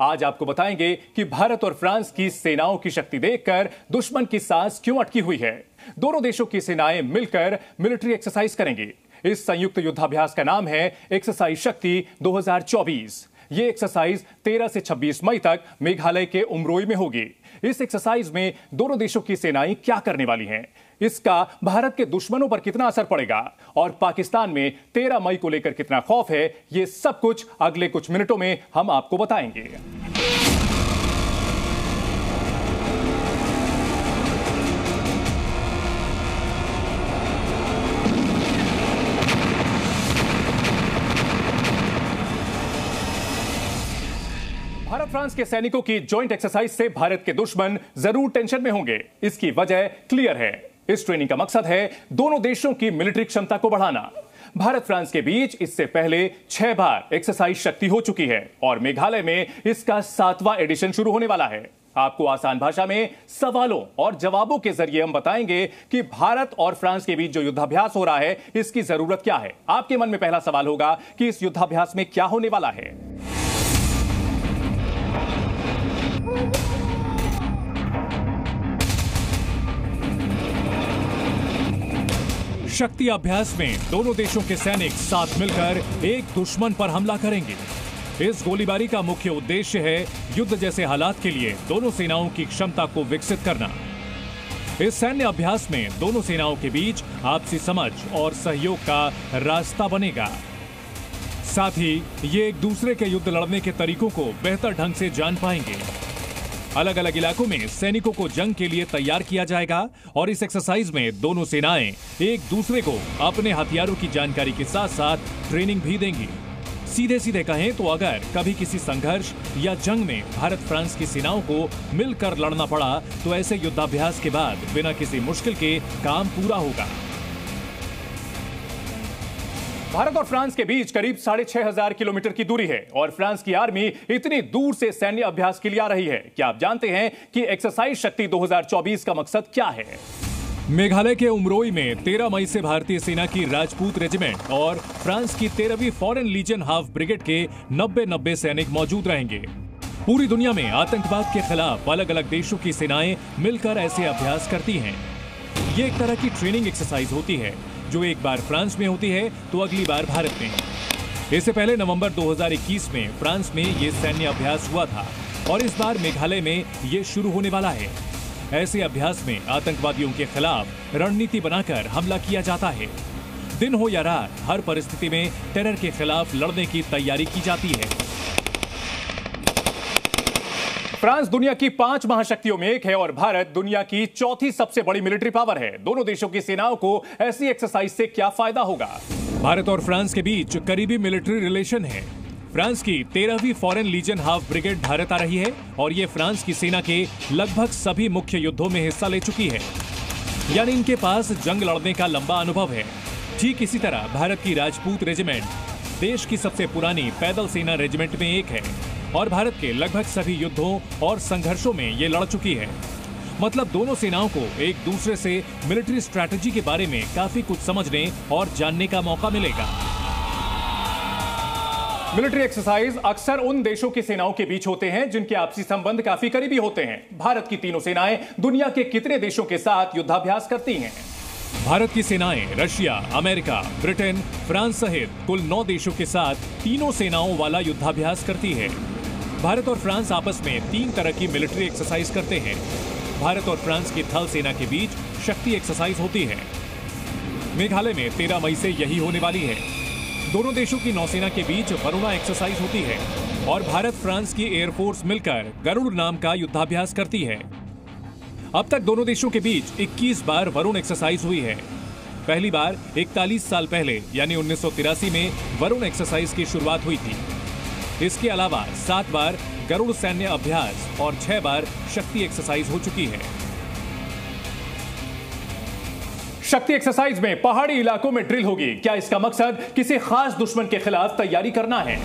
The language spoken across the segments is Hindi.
आज आपको बताएंगे कि भारत और फ्रांस की सेनाओं की शक्ति देखकर दुश्मन की सांस क्यों अटकी हुई है। दोनों देशों की सेनाएं मिलकर मिलिट्री एक्सरसाइज करेंगी। इस संयुक्त युद्धाभ्यास का नाम है एक्सरसाइज शक्ति 2024। ये एक्सरसाइज 13 से 26 मई तक मेघालय के उमरोई में होगी। इस एक्सरसाइज में दोनों देशों की सेनाएं क्या करने वाली हैं, इसका भारत के दुश्मनों पर कितना असर पड़ेगा और पाकिस्तान में 13 मई को लेकर कितना खौफ है, ये सब कुछ अगले कुछ मिनटों में हम आपको बताएंगे। भारत फ्रांस के सैनिकों की जॉइंट एक्सरसाइज से भारत के दुश्मन जरूर टेंशन में होंगे। इसकी वजह क्लियर है। इस ट्रेनिंग का मकसद है दोनों देशों की मिलिट्री क्षमता को बढ़ाना। भारत फ्रांस के बीच इससे पहले 6 बार एक्सरसाइज शक्ति हो चुकी है और मेघालय में इसका 7वां एडिशन शुरू होने वाला है। आपको आसान भाषा में सवालों और जवाबों के जरिए हम बताएंगे कि भारत और फ्रांस के बीच जो युद्धाभ्यास हो रहा है, इसकी जरूरत क्या है। आपके मन में पहला सवाल होगा कि इस युद्धाभ्यास में क्या होने वाला है। शक्ति अभ्यास में दोनों देशों के सैनिक साथ मिलकर एक दुश्मन पर हमला करेंगे। इस गोलीबारी का मुख्य उद्देश्य है युद्ध जैसे हालात के लिए दोनों सेनाओं की क्षमता को विकसित करना। इस सैन्य अभ्यास में दोनों सेनाओं के बीच आपसी समझ और सहयोग का रास्ता बनेगा। साथ ही ये एक दूसरे के युद्ध लड़ने के तरीकों को बेहतर ढंग से जान पाएंगे। अलग अलग इलाकों में सैनिकों को जंग के लिए तैयार किया जाएगा और इस एक्सरसाइज में दोनों सेनाएं एक दूसरे को अपने हथियारों की जानकारी के साथ साथ ट्रेनिंग भी देंगी। सीधे सीधे कहें तो अगर कभी किसी संघर्ष या जंग में भारत फ्रांस की सेनाओं को मिलकर लड़ना पड़ा तो ऐसे युद्धाभ्यास के बाद बिना किसी मुश्किल के काम पूरा होगा। भारत और फ्रांस के बीच करीब 6,500 किलोमीटर की दूरी है और फ्रांस की आर्मी इतनी दूर से सैन्य अभ्यास के लिए आ रही है। क्या आप जानते हैं कि एक्सरसाइज शक्ति 2024 का मकसद क्या है? मेघालय के उमरोई में 13 मई से भारतीय सेना की राजपूत रेजिमेंट और फ्रांस की 13वीं फॉरेन लीजन हाफ ब्रिगेड के 90 सैनिक मौजूद रहेंगे। पूरी दुनिया में आतंकवाद के खिलाफ अलग अलग देशों की सेनाएं मिलकर ऐसे अभ्यास करती हैं। ये एक तरह की ट्रेनिंग एक्सरसाइज होती है जो एक बार फ्रांस में होती है तो अगली बार भारत में। इससे पहले नवंबर 2021 में फ्रांस में ये सैन्य अभ्यास हुआ था और इस बार मेघालय में ये शुरू होने वाला है। ऐसे अभ्यास में आतंकवादियों के खिलाफ रणनीति बनाकर हमला किया जाता है। दिन हो या रात, हर परिस्थिति में टेरर के खिलाफ लड़ने की तैयारी की जाती है। फ्रांस दुनिया की 5 महाशक्तियों में एक है और भारत दुनिया की 4थी सबसे बड़ी मिलिट्री पावर है। दोनों देशों की सेनाओं को ऐसी एक्सरसाइज से क्या फायदा होगा? भारत और फ्रांस के बीच करीबी मिलिट्री रिलेशन है। फ्रांस की 13वीं foreign legion half brigade Bharat आ रही है और ये फ्रांस की सेना के लगभग सभी मुख्य युद्धों में हिस्सा ले चुकी है, यानी इनके पास जंग लड़ने का लंबा अनुभव है। ठीक इसी तरह भारत की राजपूत रेजिमेंट देश की सबसे पुरानी पैदल सेना रेजिमेंट में एक है और भारत के लगभग सभी युद्धों और संघर्षों में ये लड़ चुकी है। मतलब दोनों सेनाओं को एक दूसरे से मिलिट्री स्ट्रैटेजी के बारे में काफी कुछ समझने और जानने का मौका मिलेगा। मिलिट्री एक्सरसाइज अक्सर उन देशों की सेनाओं के बीच होते हैं जिनके आपसी संबंध काफी करीबी होते हैं। भारत की तीनों सेनाएं दुनिया के कितने देशों के साथ युद्धाभ्यास करती हैं? भारत की सेनाएं रशिया, अमेरिका, ब्रिटेन, फ्रांस सहित कुल 9 देशों के साथ तीनों सेनाओं वाला युद्धाभ्यास करती है। भारत और फ्रांस आपस में 3 तरह की मिलिट्री एक्सरसाइज करते हैं। भारत और फ्रांस की थल सेना के बीच शक्ति एक्सरसाइज होती है। मेघालय में 13 मई से यही होने वाली है। दोनों देशों की नौसेना के बीच वरुणा एक्सरसाइज होती है और भारत फ्रांस की एयरफोर्स मिलकर गरुड़ नाम का युद्धाभ्यास करती है। अब तक दोनों देशों के बीच 21 बार वरुण एक्सरसाइज हुई है। पहली बार 41 साल पहले यानी 1983 में वरुण एक्सरसाइज की शुरुआत हुई थी। इसके अलावा 7 बार गरुड़ सैन्य अभ्यास और 6 बार शक्ति एक्सरसाइज हो चुकी है। शक्ति एक्सरसाइज में पहाड़ी इलाकों में ड्रिल होगी। क्या इसका मकसद किसी खास दुश्मन के खिलाफ तैयारी करना है?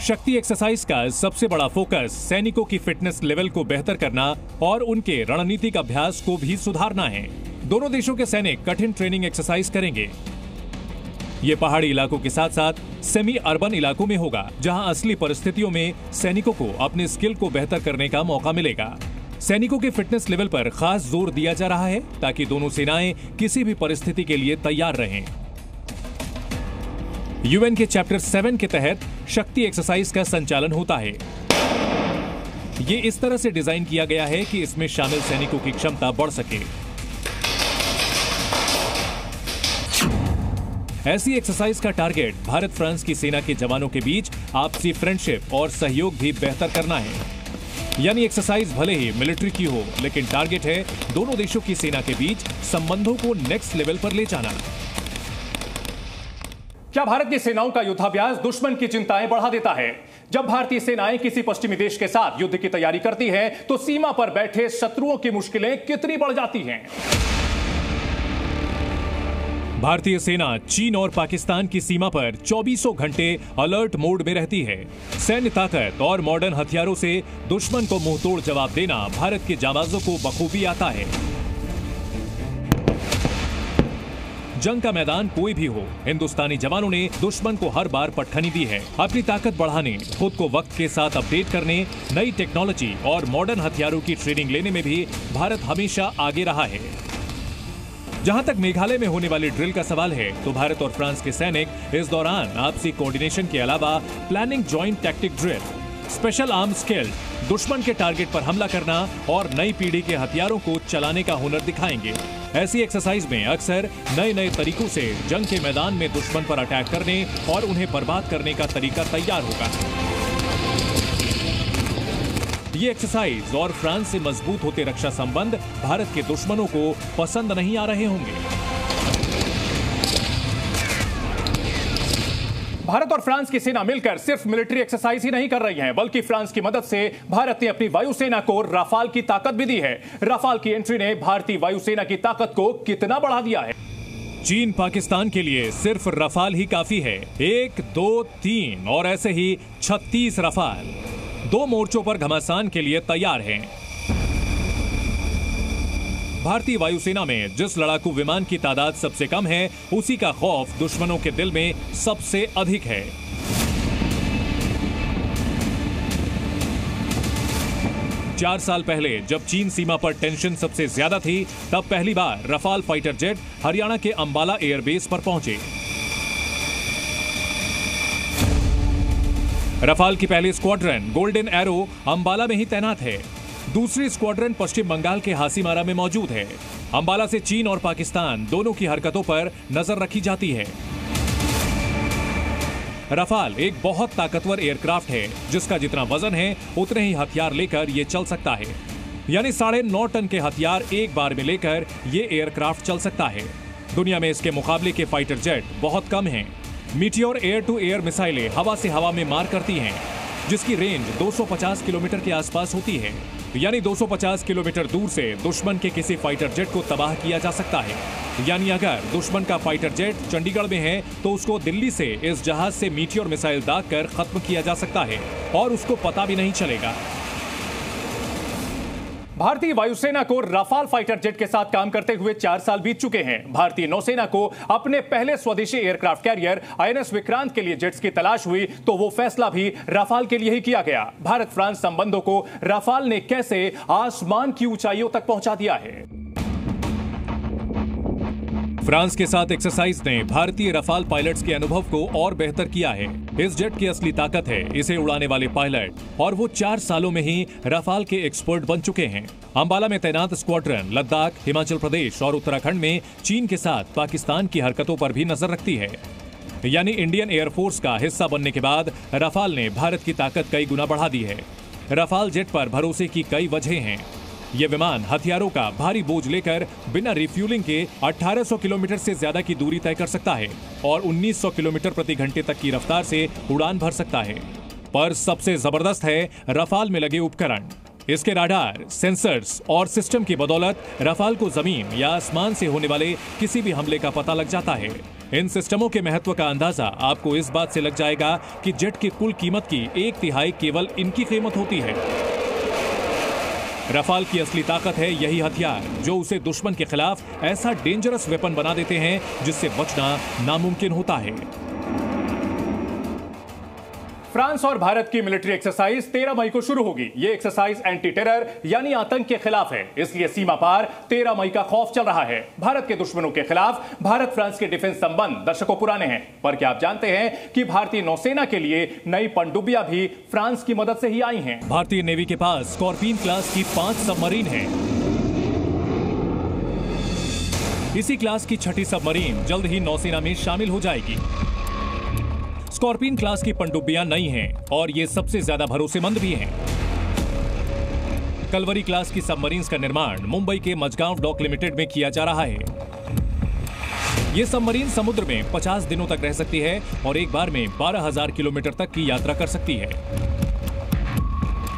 शक्ति एक्सरसाइज का सबसे बड़ा फोकस सैनिकों की फिटनेस लेवल को बेहतर करना और उनके रणनीतिक अभ्यास को भी सुधारना है। दोनों देशों के सैनिक कठिन ट्रेनिंग एक्सरसाइज करेंगे। ये पहाड़ी इलाकों के साथ साथ सेमी अर्बन इलाकों में होगा, जहां असली परिस्थितियों में सैनिकों को अपने स्किल को बेहतर करने का मौका मिलेगा। सैनिकों के फिटनेस लेवल पर खास जोर दिया जा रहा है ताकि दोनों सेनाएं किसी भी परिस्थिति के लिए तैयार रहें। यूएन के चैप्टर 7 के तहत शक्ति एक्सरसाइज का संचालन होता है। ये इस तरह से डिजाइन किया गया है कि इसमें शामिल सैनिकों की क्षमता बढ़ सके। ऐसी एक्सरसाइज का टारगेट भारत फ्रांस की सेना के जवानों के बीच आपसी फ्रेंडशिप और सहयोग भी बेहतर करना है। यानी एक्सरसाइज भले ही मिलिट्री की हो, लेकिन टारगेट है दोनों देशों की सेना के बीच संबंधों को नेक्स्ट लेवल पर ले जाना। क्या भारत की सेनाओं का युद्धाभ्यास दुश्मन की चिंताएं बढ़ा देता है? जब भारतीय सेनाएं किसी पश्चिमी देश के साथ युद्ध की तैयारी करती हैं, तो सीमा पर बैठे शत्रुओं की मुश्किलें कितनी बढ़ जाती हैं। भारतीय सेना चीन और पाकिस्तान की सीमा पर 24 घंटे अलर्ट मोड में रहती है। सैन्य ताकत और मॉडर्न हथियारों से दुश्मन को मुंहतोड़ जवाब देना भारत के जाबाजों को बखूबी आता है। जंग का मैदान कोई भी हो, हिंदुस्तानी जवानों ने दुश्मन को हर बार पटखनी दी है। अपनी ताकत बढ़ाने, खुद को वक्त के साथ अपडेट करने, नई टेक्नोलॉजी और मॉडर्न हथियारों की ट्रेनिंग लेने में भी भारत हमेशा आगे रहा है। जहां तक मेघालय में होने वाली ड्रिल का सवाल है, तो भारत और फ्रांस के सैनिक इस दौरान आपसी कोऑर्डिनेशन के अलावा planning joint tactic drill, special arm skill, दुश्मन के टारगेट पर हमला करना और नई पीढ़ी के हथियारों को चलाने का हुनर दिखाएंगे। ऐसी एक्सरसाइज में अक्सर नए नए तरीकों से जंग के मैदान में दुश्मन पर अटैक करने और उन्हें बर्बाद करने का तरीका तैयार होगा। ये एक्सरसाइज और फ्रांस से मजबूत होते रक्षा संबंध भारत के दुश्मनों को पसंद नहीं आ रहे होंगे। भारत और फ्रांस की सेना मिलकर सिर्फ मिलिट्री एक्सरसाइज ही नहीं कर रही हैं, बल्कि फ्रांस की मदद से भारत ने अपनी वायुसेना को राफाल की ताकत भी दी है। राफाल की एंट्री ने भारतीय वायुसेना की ताकत को कितना बढ़ा दिया है। चीन पाकिस्तान के लिए सिर्फ राफाल ही काफी है। 1, 2, 3 और ऐसे ही 36 राफाल 2 मोर्चों पर घमासान के लिए तैयार हैं। भारतीय वायुसेना में जिस लड़ाकू विमान की तादाद सबसे कम है, उसी का खौफ दुश्मनों के दिल में सबसे अधिक है। चार साल पहले जब चीन सीमा पर टेंशन सबसे ज्यादा थी, तब पहली बार रफाल फाइटर जेट हरियाणा के अंबाला एयरबेस पर पहुंचे। रफाल की पहली स्क्वाड्रन गोल्डन एरो अंबाला में ही तैनात है। दूसरी स्क्वाड्रन पश्चिम बंगाल के हासीमारा में मौजूद है। अंबाला से चीन और पाकिस्तान दोनों की हरकतों पर नजर रखी जाती है। रफाल एक बहुत ताकतवर एयरक्राफ्ट है, जिसका जितना वजन है उतने ही हथियार लेकर ये चल सकता है। यानी 9.5 टन के हथियार एक बार में लेकर ये एयरक्राफ्ट चल सकता है। दुनिया में इसके मुकाबले के फाइटर जेट बहुत कम हैं। मीटियोर एयर टू एयर मिसाइलें हवा से हवा में मार करती हैं, जिसकी रेंज 250 किलोमीटर के आसपास होती है। यानी 250 किलोमीटर दूर से दुश्मन के किसी फाइटर जेट को तबाह किया जा सकता है। यानी अगर दुश्मन का फाइटर जेट चंडीगढ़ में है, तो उसको दिल्ली से इस जहाज से मीटियोर मिसाइल दागकर खत्म किया जा सकता है और उसको पता भी नहीं चलेगा। भारतीय वायुसेना को राफाल फाइटर जेट के साथ काम करते हुए 4 साल बीत चुके हैं। भारतीय नौसेना को अपने पहले स्वदेशी एयरक्राफ्ट कैरियर आईएनएस विक्रांत के लिए जेट्स की तलाश हुई, तो वो फैसला भी राफाल के लिए ही किया गया। भारत फ्रांस संबंधों को राफाल ने कैसे आसमान की ऊंचाइयों तक पहुंचा दिया है। फ्रांस के साथ एक्सरसाइज ने भारतीय रफाल पायलट्स के अनुभव को और बेहतर किया है। इस जेट की असली ताकत है इसे उड़ाने वाले पायलट, और वो 4 सालों में ही रफाल के एक्सपर्ट बन चुके हैं। अंबाला में तैनात स्क्वाड्रन लद्दाख, हिमाचल प्रदेश और उत्तराखंड में चीन के साथ पाकिस्तान की हरकतों पर भी नजर रखती है। यानी इंडियन एयरफोर्स का हिस्सा बनने के बाद रफाल ने भारत की ताकत कई गुना बढ़ा दी है। रफाल जेट पर भरोसे की कई वजह हैं। ये विमान हथियारों का भारी बोझ लेकर बिना रिफ्यूलिंग के 1800 किलोमीटर से ज्यादा की दूरी तय कर सकता है और 1900 किलोमीटर प्रति घंटे तक की रफ्तार से उड़ान भर सकता है। पर सबसे जबरदस्त है रफाल में लगे उपकरण। इसके राडार, सेंसर्स और सिस्टम की बदौलत रफाल को जमीन या आसमान से होने वाले किसी भी हमले का पता लग जाता है। इन सिस्टमों के महत्व का अंदाजा आपको इस बात से लग जाएगा कि जेट की कुल कीमत की 1/3 केवल इनकी कीमत होती है। रफाल की असली ताकत है यही हथियार जो उसे दुश्मन के खिलाफ ऐसा डेंजरस वेपन बना देते हैं जिससे बचना नामुमकिन होता है। फ्रांस और भारत की मिलिट्री एक्सरसाइज 13 मई को शुरू होगी। ये एक्सरसाइज एंटी टेरर यानी आतंक के खिलाफ है, इसलिए सीमा पार 13 मई का खौफ चल रहा है। भारत के दुश्मनों के खिलाफ भारत फ्रांस के डिफेंस संबंध दशकों पुराने हैं, पर क्या आप जानते हैं कि भारतीय नौसेना के लिए नई पनडुब्बियां भी फ्रांस की मदद से ही आई हैं। भारतीय नेवी के पास स्कॉर्पियन क्लास की 5 सबमरीन है। इसी क्लास की 6ठी सबमरीन जल्द ही नौसेना में शामिल हो जाएगी। स्कॉर्पियन क्लास की पनडुब्बियां नई हैं और ये सबसे ज्यादा भरोसेमंद भी हैं। कलवरी क्लास की सबमरीन्स का निर्माण मुंबई के मजगांव डॉक लिमिटेड में किया जा रहा है। ये सबमरीन समुद्र में 50 दिनों तक रह सकती है और एक बार में 12,000 किलोमीटर तक की यात्रा कर सकती है।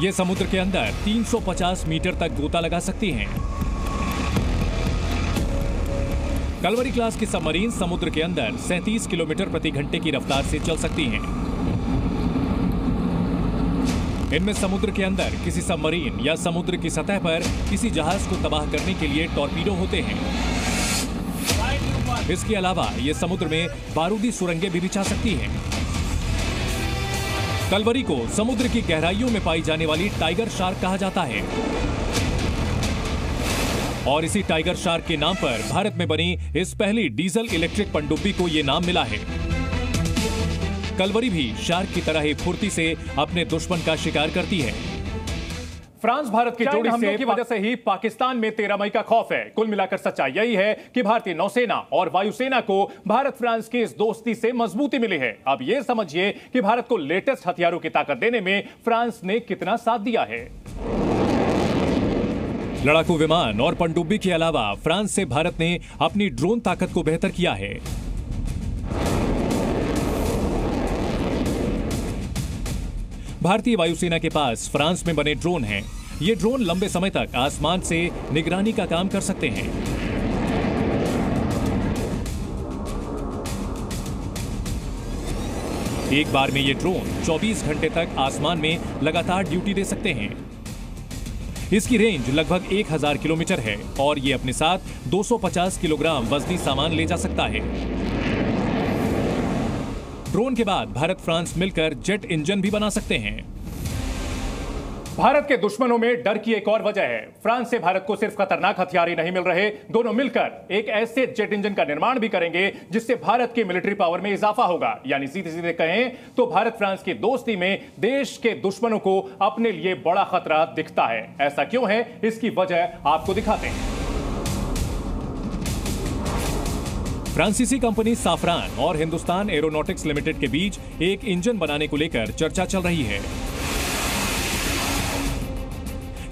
ये समुद्र के अंदर 350 मीटर तक गोता लगा सकती हैं। कलवरी क्लास की सबमरीन समुद्र के अंदर 37 किलोमीटर प्रति घंटे की रफ्तार से चल सकती हैं। इनमें समुद्र के अंदर किसी सबमरीन या समुद्र की सतह पर किसी जहाज को तबाह करने के लिए टॉर्पीडो होते हैं। इसके अलावा ये समुद्र में बारूदी सुरंगें भी बिछा सकती हैं। कलवरी को समुद्र की गहराइयों में पाई जाने वाली टाइगर शार्क कहा जाता है और इसी टाइगर शार्क के नाम पर भारत में बनी इस पहली डीजल इलेक्ट्रिक पनडुब्बी को यह नाम मिला है। कलवरी भी शार्क की तरह ही फुर्ती से अपने दुश्मन का शिकार करती है। फ्रांस भारत की जोड़ी हमलों की वजह से ही पाकिस्तान में 13 मई का खौफ है। कुल मिलाकर सच्चाई यही है कि भारतीय नौसेना और वायुसेना को भारत फ्रांस की इस दोस्ती से मजबूती मिली है। अब यह समझिए कि भारत को लेटेस्ट हथियारों की ताकत देने में फ्रांस ने कितना साथ दिया है। लड़ाकू विमान और पनडुब्बी के अलावा फ्रांस से भारत ने अपनी ड्रोन ताकत को बेहतर किया है। भारतीय वायुसेना के पास फ्रांस में बने ड्रोन हैं। ये ड्रोन लंबे समय तक आसमान से निगरानी का काम कर सकते हैं। एक बार में ये ड्रोन 24 घंटे तक आसमान में लगातार ड्यूटी दे सकते हैं। इसकी रेंज लगभग 1000 किलोमीटर है और ये अपने साथ 250 किलोग्राम वजनी सामान ले जा सकता है। ड्रोन के बाद भारत फ्रांस मिलकर जेट इंजन भी बना सकते हैं। भारत के दुश्मनों में डर की एक और वजह है। फ्रांस से भारत को सिर्फ खतरनाक हथियार ही नहीं मिल रहे, दोनों मिलकर एक ऐसे जेट इंजन का निर्माण भी करेंगे जिससे भारत की मिलिट्री पावर में इजाफा होगा। यानी सीधे सीधे कहें तो भारत फ्रांस की दोस्ती में देश के दुश्मनों को अपने लिए बड़ा खतरा दिखता है। ऐसा क्यों है, इसकी वजह आपको दिखाते हैं। फ्रांसीसी कंपनी साफरान और हिंदुस्तान एरोनॉटिक्स लिमिटेड के बीच एक इंजन बनाने को लेकर चर्चा चल रही है।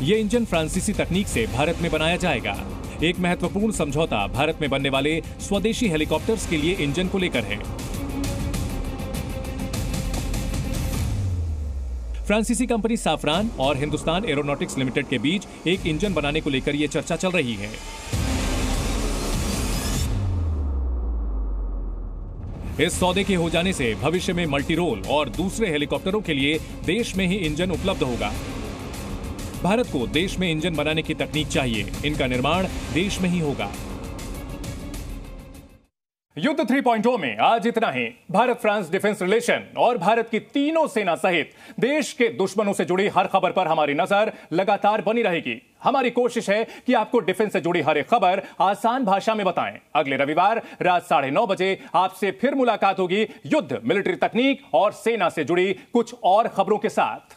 यह इंजन फ्रांसीसी तकनीक से भारत में बनाया जाएगा। एक महत्वपूर्ण समझौता भारत में बनने वाले स्वदेशी हेलीकॉप्टर्स के लिए इंजन को लेकर है। फ्रांसीसी कंपनी साफरान और हिंदुस्तान एरोनॉटिक्स लिमिटेड के बीच एक इंजन बनाने को लेकर यह चर्चा चल रही है। इस सौदे के हो जाने से भविष्य में मल्टी रोल और दूसरे हेलीकॉप्टरों के लिए देश में ही इंजन उपलब्ध होगा। भारत को देश में इंजन बनाने की तकनीक चाहिए, इनका निर्माण देश में ही होगा। युद्ध 3.0 में आज इतना ही। भारत फ्रांस डिफेंस रिलेशन और भारत की तीनों सेना सहित देश के दुश्मनों से जुड़ी हर खबर पर हमारी नजर लगातार बनी रहेगी। हमारी कोशिश है कि आपको डिफेंस से जुड़ी हर एक खबर आसान भाषा में बताएं। अगले रविवार रात 9:30 बजे आपसे फिर मुलाकात होगी युद्ध, मिलिट्री तकनीक और सेना से जुड़ी कुछ और खबरों के साथ।